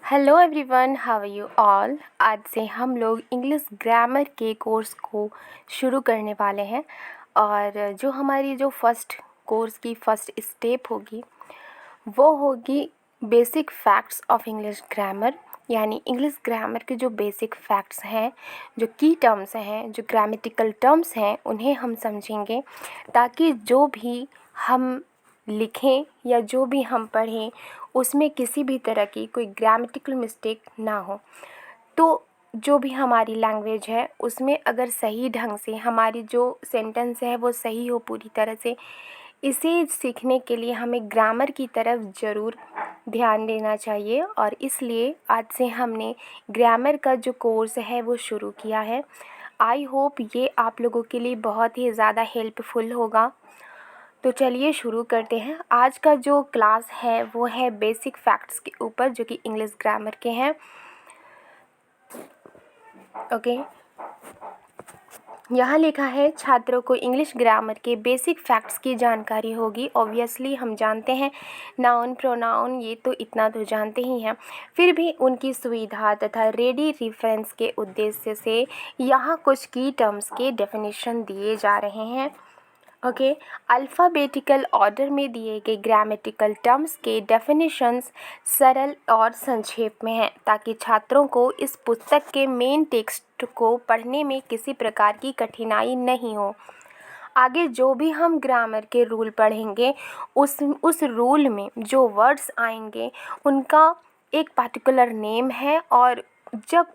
Hello everyone, how are you all. आज से हम लोग इंग्लिश ग्रामर के कोर्स को शुरू करने वाले हैं और जो हमारी फर्स्ट कोर्स की फर्स्ट स्टेप होगी वो होगी basic facts of English grammar. यानी इंग्लिश ग्रामर के जो बेसिक फैक्ट्स हैं, जो की टर्म्स हैं, जो ग्रामेटिकल टर्म्स हैं, उन्हें हम समझेंगे ताकि जो भी हम लिखें या जो भी हम पढ़ें उसमें किसी भी तरह की कोई ग्रामेटिकल मिस्टेक ना हो। तो जो भी हमारी लैंग्वेज है उसमें अगर सही ढंग से हमारी जो सेंटेंस है वो सही हो पूरी तरह से, इसे सीखने के लिए हमें ग्रामर की तरफ ज़रूर ध्यान देना चाहिए। और इसलिए आज से हमने ग्रामर का जो कोर्स है वो शुरू किया है। आई होप ये आप लोगों के लिए बहुत ही ज़्यादा हेल्पफुल होगा। तो चलिए शुरू करते हैं। आज का जो क्लास है वो है बेसिक फैक्ट्स के ऊपर, जो कि इंग्लिश ग्रामर के हैं। ओके, यहाँ लिखा है छात्रों को इंग्लिश ग्रामर के बेसिक फैक्ट्स की जानकारी होगी। ऑब्वियसली हम जानते हैं नाउन प्रोनाउन, ये तो इतना तो जानते ही हैं, फिर भी उनकी सुविधा तथा रेडी रेफरेंस के उद्देश्य से यहाँ कुछ की टर्म्स के डेफिनेशन दिए जा रहे हैं। ओके, अल्फ़ाबेटिकल ऑर्डर में दिए गए ग्रामेटिकल टर्म्स के डेफिनेशंस सरल और संक्षेप में हैं ताकि छात्रों को इस पुस्तक के मेन टेक्स्ट को पढ़ने में किसी प्रकार की कठिनाई नहीं हो। आगे जो भी हम ग्रामर के रूल पढ़ेंगे उस रूल में जो वर्ड्स आएंगे उनका एक पर्टिकुलर नेम है, और जब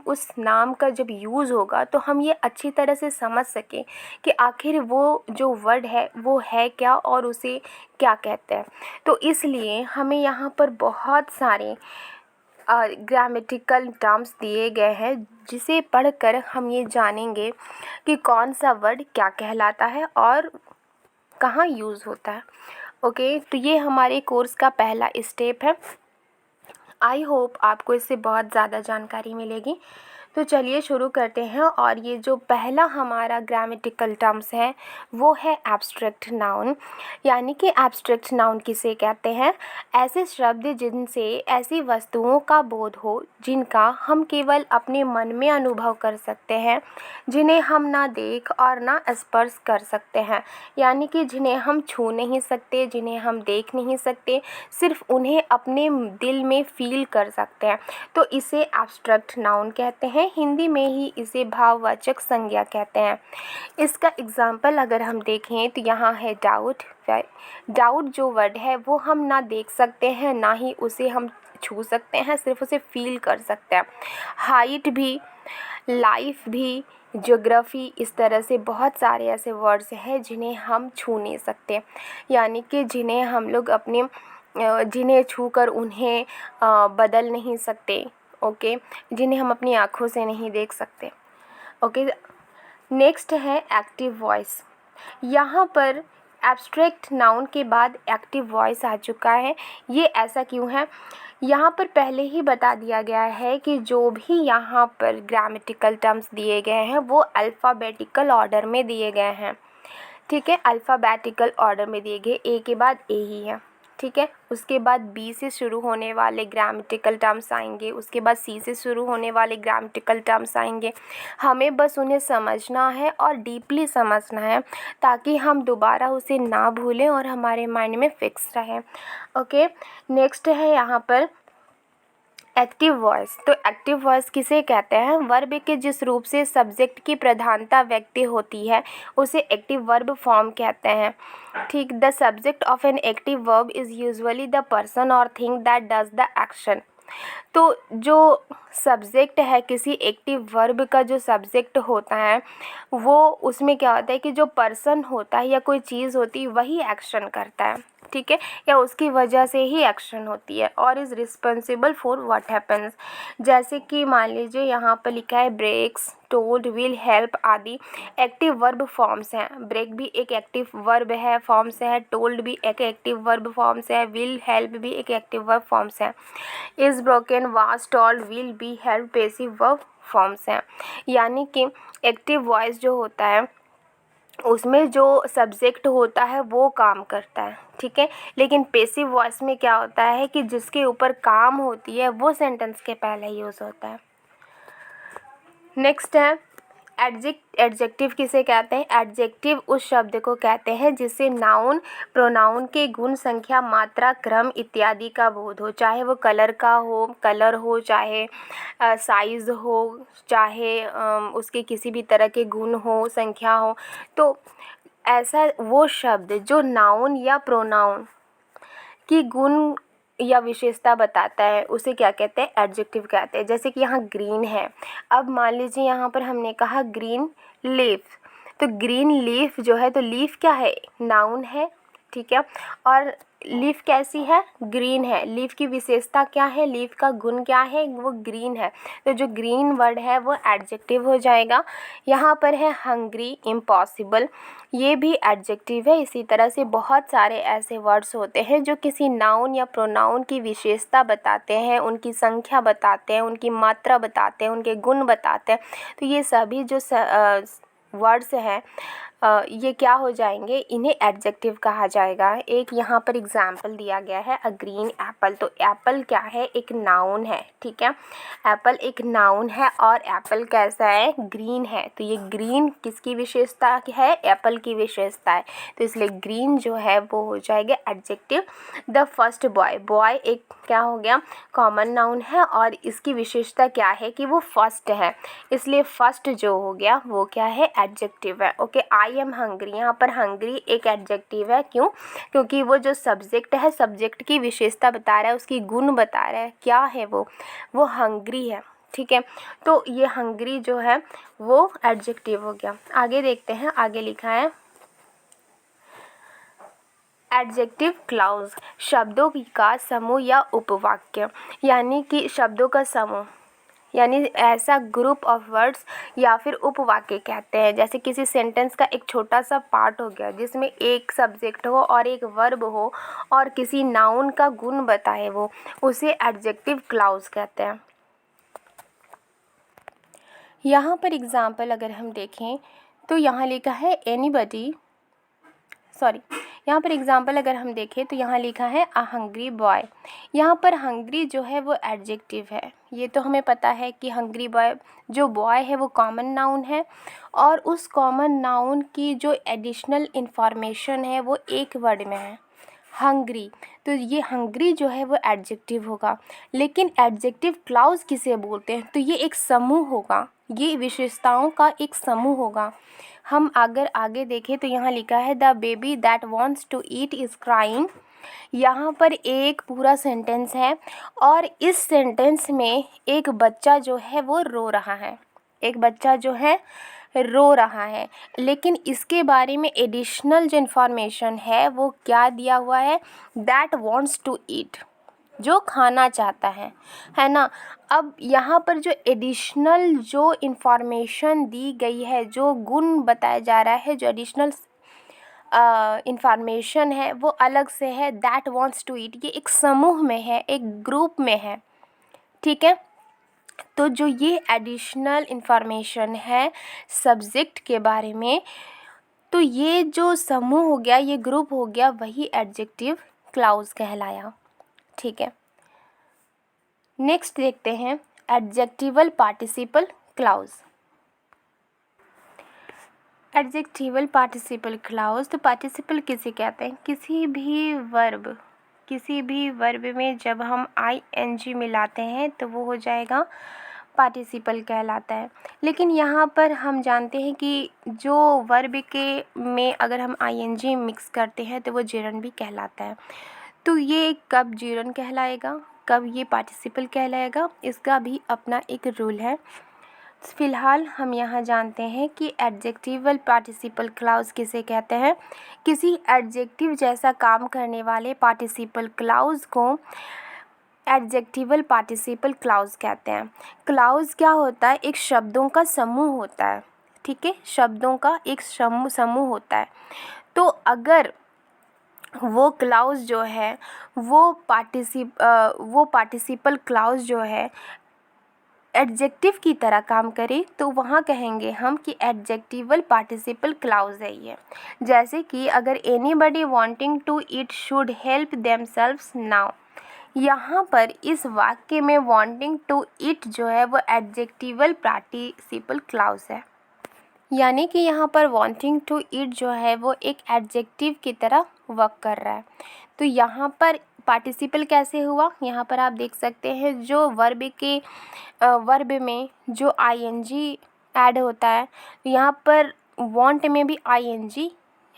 उस नाम का जब यूज़ होगा तो हम ये अच्छी तरह से समझ सकें कि आखिर वो जो वर्ड है वो है क्या और उसे क्या कहते हैं। तो इसलिए हमें यहाँ पर बहुत सारे ग्रामेटिकल टर्म्स दिए गए हैं जिसे पढ़कर हम ये जानेंगे कि कौन सा वर्ड क्या कहलाता है और कहाँ यूज़ होता है। ओके, तो ये हमारे कोर्स का पहला स्टेप है। आई होप आपको इससे बहुत ज़्यादा जानकारी मिलेगी। तो चलिए शुरू करते हैं। और ये जो पहला हमारा ग्रामेटिकल टर्म्स है वो है एब्स्ट्रैक्ट नाउन। यानी कि एब्स्ट्रैक्ट नाउन किसे कहते हैं? ऐसे शब्द जिनसे ऐसी वस्तुओं का बोध हो जिनका हम केवल अपने मन में अनुभव कर सकते हैं, जिन्हें हम ना देख और ना स्पर्श कर सकते हैं। यानी कि जिन्हें हम छू नहीं सकते, जिन्हें हम देख नहीं सकते, सिर्फ उन्हें अपने दिल में फील कर सकते हैं। तो इसे एब्स्ट्रैक्ट नाउन कहते हैं। हिंदी में ही इसे भाववाचक संज्ञा कहते हैं। इसका एग्जाम्पल अगर हम देखें तो यहाँ है डाउट। डाउट जो वर्ड है वो हम ना देख सकते हैं ना ही उसे हम छू सकते हैं, सिर्फ उसे फील कर सकते हैं। हाइट भी, लाइफ भी, ज्योग्राफी, इस तरह से बहुत सारे ऐसे वर्ड्स हैं जिन्हें हम छू नहीं सकते, यानी कि जिन्हें हम लोग जिन्हें छूकर उन्हें बदल नहीं सकते। ओके, जिन्हें हम अपनी आँखों से नहीं देख सकते। ओके, नेक्स्ट है एक्टिव वॉइस। यहाँ पर एब्स्ट्रैक्ट नाउन के बाद एक्टिव वॉइस आ चुका है। ये ऐसा क्यों है? यहाँ पर पहले ही बता दिया गया है कि जो भी यहाँ पर ग्रामेटिकल टर्म्स दिए गए हैं वो अल्फ़ाबेटिकल ऑर्डर में दिए गए हैं। ठीक है, अल्फ़ाबेटिकल ऑर्डर में दिए गए, ए के बाद ए ही है। ठीक है, उसके बाद बी से शुरू होने वाले ग्रामेटिकल टर्म्स आएंगे, उसके बाद सी से शुरू होने वाले ग्रामेटिकल टर्म्स आएंगे। हमें बस उन्हें समझना है और डीपली समझना है ताकि हम दोबारा उसे ना भूलें और हमारे माइंड में फिक्स रहे। ओके, नेक्स्ट है यहाँ पर एक्टिव वॉइस। तो एक्टिव वॉइस किसे कहते हैं? वर्ब के जिस रूप से सब्जेक्ट की प्रधानता व्यक्त होती है उसे एक्टिव वर्ब फॉर्म कहते हैं। ठीक, the subject of an active verb is usually the person और thing that does the action. तो जो सब्जेक्ट है किसी एक्टिव वर्ब का, जो सब्जेक्ट होता है वो उसमें क्या होता है कि जो पर्सन होता है या कोई चीज़ होती है वही एक्शन करता है। ठीक है, या उसकी वजह से ही एक्शन होती है और is responsible for what happens. जैसे कि मान लीजिए यहाँ पर लिखा है ब्रेक्स, टोल्ड, विल, हेल्प आदि एक्टिव वर्ब फॉर्म्स हैं। ब्रेक भी एक एक्टिव वर्ब है, फॉर्म से है। टोल्ड भी एक एक्टिव वर्ब फॉर्म से है। विल, हेल्प भी एक एक्टिव वर्ब फॉर्म से है। Is, broken, was, told, will, be, help passive verb forms हैं। यानी कि एक्टिव वॉइस जो होता है उसमें जो सब्जेक्ट होता है वो काम करता है, ठीक है। लेकिन पैसिव वॉइस में क्या होता है कि जिसके ऊपर काम होती है वो सेंटेंस के पहले यूज़ होता है। नेक्स्ट है एडजेक्टिव किसे कहते हैं? एडजेक्टिव उस शब्द को कहते हैं जिससे नाउन प्रोनाउन के गुण, संख्या, मात्रा, क्रम इत्यादि का बोध हो, चाहे वो कलर हो, चाहे साइज़ हो, चाहे उसके किसी भी तरह के गुण हो, संख्या हो। तो ऐसा वो शब्द जो नाउन या प्रोनाउन की गुण या विशेषता बताता है उसे क्या कहते हैं? एडजेक्टिव कहते हैं। जैसे कि यहाँ ग्रीन है, अब मान लीजिए यहाँ पर हमने कहा ग्रीन लीफ, तो ग्रीन लीफ जो है, तो लीफ क्या है? नाउन है, ठीक है। और लीफ कैसी है? ग्रीन है। लीफ की विशेषता क्या है? लीफ का गुण क्या है? वो ग्रीन है। तो जो ग्रीन वर्ड है वो एडजेक्टिव हो जाएगा। यहाँ पर है हंग्री, इम्पॉसिबल, ये भी एडजेक्टिव है। इसी तरह से बहुत सारे ऐसे वर्ड्स होते हैं जो किसी नाउन या प्रोनाउन की विशेषता बताते हैं, उनकी संख्या बताते हैं, उनकी मात्रा बताते हैं, उनके गुण बताते हैं। तो ये सभी जो वर्ड्स हैं ये क्या हो जाएंगे? इन्हें एडजेक्टिव कहा जाएगा। एक यहाँ पर एग्जाम्पल दिया गया है, अ ग्रीन एप्पल। तो एप्पल क्या है? एक नाउन है, ठीक है। एप्पल एक नाउन है और एप्पल कैसा है? ग्रीन है। तो ये ग्रीन किसकी विशेषता है? एप्पल की विशेषता है। तो इसलिए ग्रीन जो है वो हो जाएगा adjective. The first boy, boy एक क्या हो गया? कॉमन नाउन है और इसकी विशेषता क्या है कि वो फर्स्ट है, इसलिए फर्स्ट जो हो गया वो क्या है? एडजेक्टिव है। ओके, आई एम हंग्री, यहाँ पर हंग्री एक एडजेक्टिव है। क्यों? क्योंकि वो जो सब्जेक्ट है, सब्जेक्ट की विशेषता बता रहा है, उसकी गुण बता रहा है। क्या है वो हंग्री है, ठीक है। तो ये हंग्री जो है वो एडजेक्टिव हो गया। आगे देखते हैं, आगे लिखा है एडजेक्टिव क्लाउज, शब्दों का समूह या उपवाक्य, यानी कि शब्दों का समूह, यानी ऐसा ग्रुप ऑफ वर्ड्स या फिर उपवाक्य कहते हैं। जैसे किसी सेंटेंस का एक छोटा सा पार्ट हो गया जिसमें एक सब्जेक्ट हो और एक वर्ब हो और किसी नाउन का गुण बताए, वो उसे एडजेक्टिव क्लाउज कहते हैं। यहाँ पर एग्जाम्पल अगर हम देखें तो यहाँ लिखा है एनीबडी, यहाँ पर एग्जाम्पल अगर हम देखें तो यहाँ लिखा है अ हंग्री बॉय। यहाँ पर हंग्री जो है वो एडजेक्टिव है। ये तो हमें पता है कि हंग्री बॉय, जो बॉय है वो कॉमन नाउन है और उस कॉमन नाउन की जो एडिशनल इंफॉर्मेशन है वो एक वर्ड में है, हंग्री। तो ये हंग्री जो है वो एडजेक्टिव होगा। लेकिन एडजेक्टिव क्लाउज किसे बोलते हैं? तो ये एक समूह होगा, ये विशेषताओं का एक समूह होगा। हम अगर आगे देखें तो यहाँ लिखा है the baby that wants to eat is crying. यहाँ पर एक पूरा सेंटेंस है और इस सेंटेंस में एक बच्चा जो है वो रो रहा है, एक बच्चा जो है रो रहा है। लेकिन इसके बारे में एडिशनल जो इन्फॉर्मेशन है वो क्या दिया हुआ है? दैट वॉन्ट्स टू ईट, जो खाना चाहता है ना। अब यहाँ पर जो एडिशनल जो इन्फॉर्मेशन दी गई है, जो गुण बताया जा रहा है, जो एडिशनल इंफॉर्मेशन है वो अलग से है। दैट वांट्स टू ईट, ये एक समूह में है, एक ग्रुप में है, ठीक है। तो जो ये एडिशनल इंफॉर्मेशन है सब्जेक्ट के बारे में, तो ये जो समूह हो गया, ये ग्रुप हो गया, वही एडजेक्टिव क्लाउज कहलाया, ठीक है। नेक्स्ट देखते हैं adjectival participle clause. Adjectival participle clause, तो पार्टिसिपल किसे कहते हैं? किसी भी वर्ब में जब हम ing मिलाते हैं तो वो हो जाएगा पार्टिसिपल कहलाता है। लेकिन यहाँ पर हम जानते हैं कि जो वर्ब के में अगर हम ing मिक्स करते हैं तो वो जिरन भी कहलाता है। तो ये कब जिरन कहलाएगा, कब ये पार्टिसिपल कहलाएगा, इसका भी अपना एक रूल है। फ़िलहाल हम यहाँ जानते हैं कि एडजेक्टिवल पार्टिसिपल क्लाउज किसे कहते हैं? किसी एडजेक्टिव जैसा काम करने वाले पार्टिसिपल क्लाउज को एडजेक्टिवल पार्टिसिपल क्लाउज कहते हैं। क्लाउज क्या होता है? एक शब्दों का समूह होता है, ठीक है, शब्दों का एक समूह होता है। तो अगर वो क्लाउज जो है वो पार्टिसिपल क्लाउज जो है एडजेक्टिव की तरह काम करे तो वहाँ कहेंगे हम कि एडजेक्टिवल पार्टिसिपल क्लाउज है ये। जैसे कि अगर anybody wanting to eat should help themselves now, यहाँ पर इस वाक्य में वांटिंग टू ईट जो है वो एडजेक्टिवल पार्टिसिपल क्लाउज है, यानी कि यहाँ पर वांटिंग टू ईट जो है वो एक एडजेक्टिव की तरह वर्क कर रहा है। तो यहाँ पर पार्टिसिपल कैसे हुआ, यहाँ पर आप देख सकते हैं जो वर्ब में जो आईएनजी ऐड होता है, तो यहाँ पर वांट में भी आईएनजी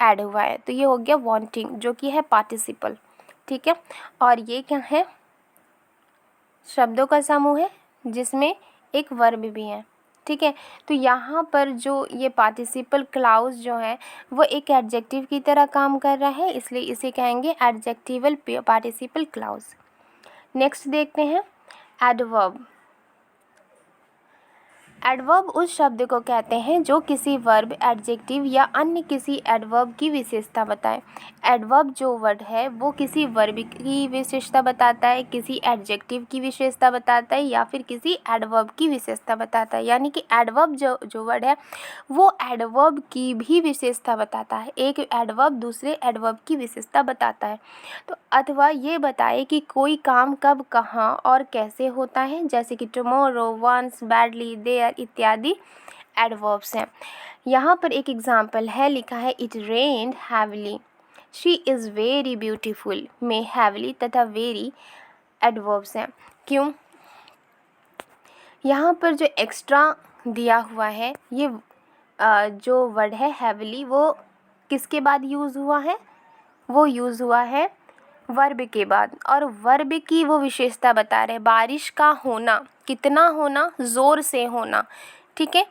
ऐड हुआ है, तो ये हो गया वांटिंग जो कि है पार्टिसिपल। ठीक है, और ये क्या है, शब्दों का समूह है जिसमें एक वर्ब भी है। ठीक है, तो यहाँ पर जो ये पार्टिसिपल क्लाउज जो है वो एक एडजेक्टिव की तरह काम कर रहा है, इसलिए इसे कहेंगे एडजेक्टिवल पार्टिसिपल क्लाउज। नेक्स्ट देखते हैं एडवर्ब। एडवर्ब उस शब्द को कहते हैं जो किसी वर्ब, एडजेक्टिव या अन्य किसी एडवर्ब की विशेषता बताए। एडवर्ब जो वर्ड है वो किसी वर्ब की विशेषता बताता है, किसी एडजेक्टिव की विशेषता बताता है या फिर किसी एडवर्ब की विशेषता बताता है। यानी कि एडवर्ब जो वर्ड है वो एडवर्ब की भी विशेषता बताता है, एक एडवर्ब दूसरे एडवर्ब की विशेषता बताता है। तो अथवा ये बताए कि कोई काम कब, कहाँ और कैसे होता है, जैसे कि टुमारो, वंस, बैडली, देयर इत्यादि एडवर्ब्स हैं। यहाँ पर एक एग्जाम्पल है, लिखा है it rained heavily, she is very beautiful में हैवीली तथा वेरी एडवर्ब्स हैं। क्यों, यहाँ पर जो एक्स्ट्रा दिया हुआ है ये जो वर्ड है हैवीली वो किसके बाद यूज़ हुआ है, वो यूज़ हुआ है वर्ब के बाद, और वर्ब की वो विशेषता बता रहे हैं, बारिश का होना, कितना होना, ज़ोर से होना, ठीक है,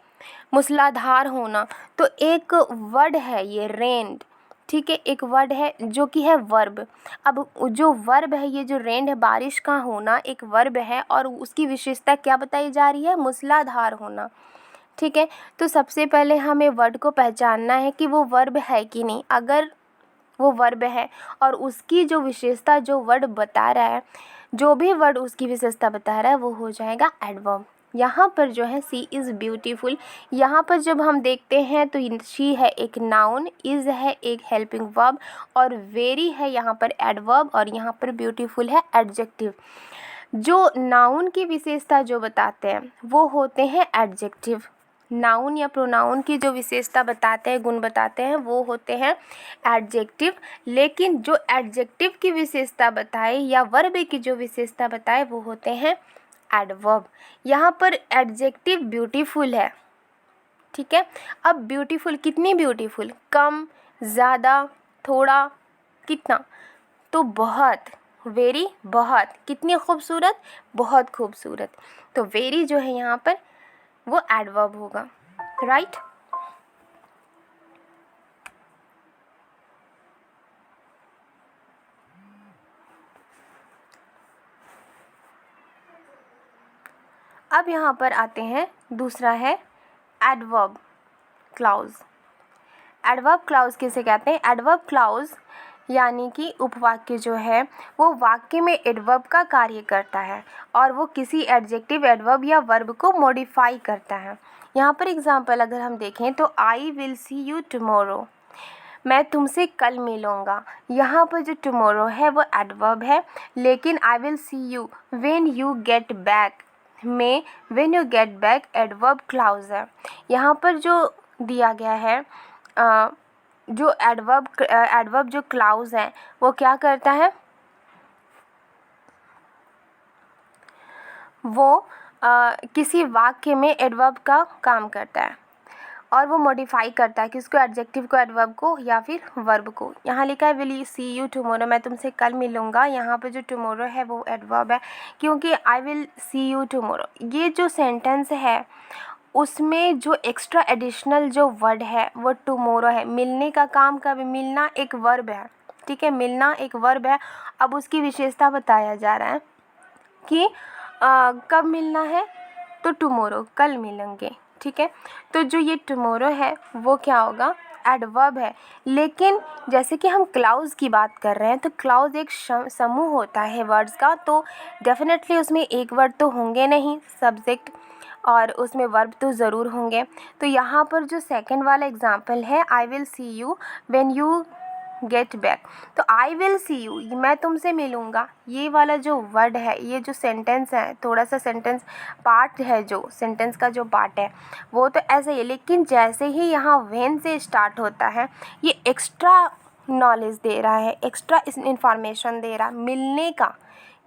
मूसलाधार होना। तो एक वर्ड है ये रेन्ड, ठीक है, एक वर्ड है जो कि है वर्ब। अब जो वर्ब है ये जो रेन्ड है, बारिश का होना, एक वर्ब है और उसकी विशेषता क्या बताई जा रही है, मूसलाधार होना। ठीक है, तो सबसे पहले हमें वर्ड को पहचानना है कि वो वर्ब है कि नहीं। अगर वो वर्ब है और उसकी जो विशेषता जो वर्ड बता रहा है, जो भी वर्ड उसकी विशेषता बता रहा है वो हो जाएगा एडवर्ब। यहाँ पर जो है सी इज़ ब्यूटीफुल, यहाँ पर जब हम देखते हैं तो शी है एक नाउन, इज़ है एक हेल्पिंग वर्ब और वेरी है यहाँ पर एडवर्ब और यहाँ पर ब्यूटीफुल है एडजेक्टिव। जो नाउन की विशेषता जो बताते हैं वो होते हैं एडजेक्टिव। नाउन या प्रोनाउन की जो विशेषता बताते हैं, गुण बताते हैं, वो होते हैं एडजेक्टिव। लेकिन जो एडजेक्टिव की विशेषता बताए या वर्ब की जो विशेषता बताए वो होते हैं एडवर्ब। यहाँ पर एडजेक्टिव ब्यूटीफुल है, ठीक है। अब ब्यूटीफुल, कितनी ब्यूटीफुल, कम, ज़्यादा, थोड़ा, कितना, तो बहुत, वेरी बहुत, कितनी खूबसूरत, बहुत खूबसूरत। तो वेरी जो है यहाँ पर वो एडवर्ब होगा, राइट। अब यहाँ पर आते हैं, दूसरा है एडवर्ब क्लाउज। एडवर्ब क्लाउज किसे कहते हैं, एडवर्ब क्लाउज यानी कि उपवाक्य जो है वो वाक्य में एडवर्ब का कार्य करता है और वो किसी एडजेक्टिव, एडवर्ब या वर्ब को मॉडिफाई करता है। यहाँ पर एग्जांपल अगर हम देखें तो आई विल सी यू टुमारो, मैं तुमसे कल मिलूँगा। यहाँ पर जो टुमारो है वो एडवर्ब है, लेकिन I will see you when you get back में when you get back adverb clause है। यहाँ पर जो दिया गया है जो एडवर्ब जो क्लाउज है वो क्या करता है, वो किसी वाक्य में एडवर्ब का काम करता है और वो मॉडिफाई करता है किसको, एडजेक्टिव को, एडवर्ब को या फिर वर्ब को। यहाँ लिखा है विल सी यू टुमारो, मैं तुमसे कल मिलूँगा। यहाँ पे जो टुमारो है वो एडवर्ब है, क्योंकि आई विल सी यू टुमारो ये जो सेंटेंस है उसमें जो एक्स्ट्रा एडिशनल जो वर्ड है वो टुमारो है। मिलने का काम कब, मिलना एक वर्ब है, ठीक है, मिलना एक वर्ब है। अब उसकी विशेषता बताया जा रहा है कि कब मिलना है, तो टुमारो, कल मिलेंगे, ठीक है। तो जो ये टुमारो है वो क्या होगा, एडवर्ब है। लेकिन जैसे कि हम क्लाउज़ की बात कर रहे हैं, तो क्लाउज़ एक समूह होता है वर्ड्स का, तो डेफिनेटली उसमें एक वर्ड तो होंगे नहीं सब्जेक्ट, और उसमें वर्ब तो ज़रूर होंगे। तो यहाँ पर जो सेकंड वाला एग्जाम्पल है, आई will see you when you get back, तो आई विल सी यू, मैं तुमसे मिलूँगा, ये वाला जो वर्ड है, ये जो सेंटेंस है, थोड़ा सा सेंटेंस पार्ट है, जो सेंटेंस का जो पार्ट है वो तो ऐसे ही है, लेकिन जैसे ही यहाँ व्हेन से स्टार्ट होता है, ये एक्स्ट्रा नॉलेज दे रहा है, एक्स्ट्रा इंफॉर्मेशन दे रहा, मिलने का,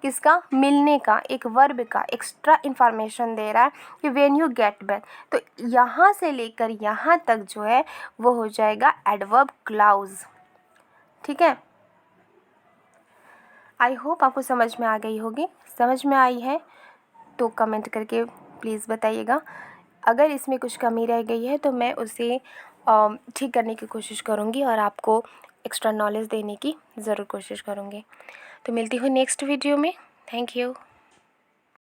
किसका, मिलने का, एक वर्ब का एक्स्ट्रा इंफॉर्मेशन दे रहा है कि व्हेन यू गेट बैक। तो यहाँ से लेकर यहाँ तक जो है वो हो जाएगा एडवर्ब क्लाउज़। ठीक है, आई होप आपको समझ में आ गई होगी। समझ में आई है तो कमेंट करके प्लीज़ बताइएगा। अगर इसमें कुछ कमी रह गई है तो मैं उसे ठीक करने की कोशिश करूँगी और आपको एक्स्ट्रा नॉलेज देने की ज़रूर कोशिश करूँगी। तो मिलती हूँ नेक्स्ट वीडियो में। Thank you.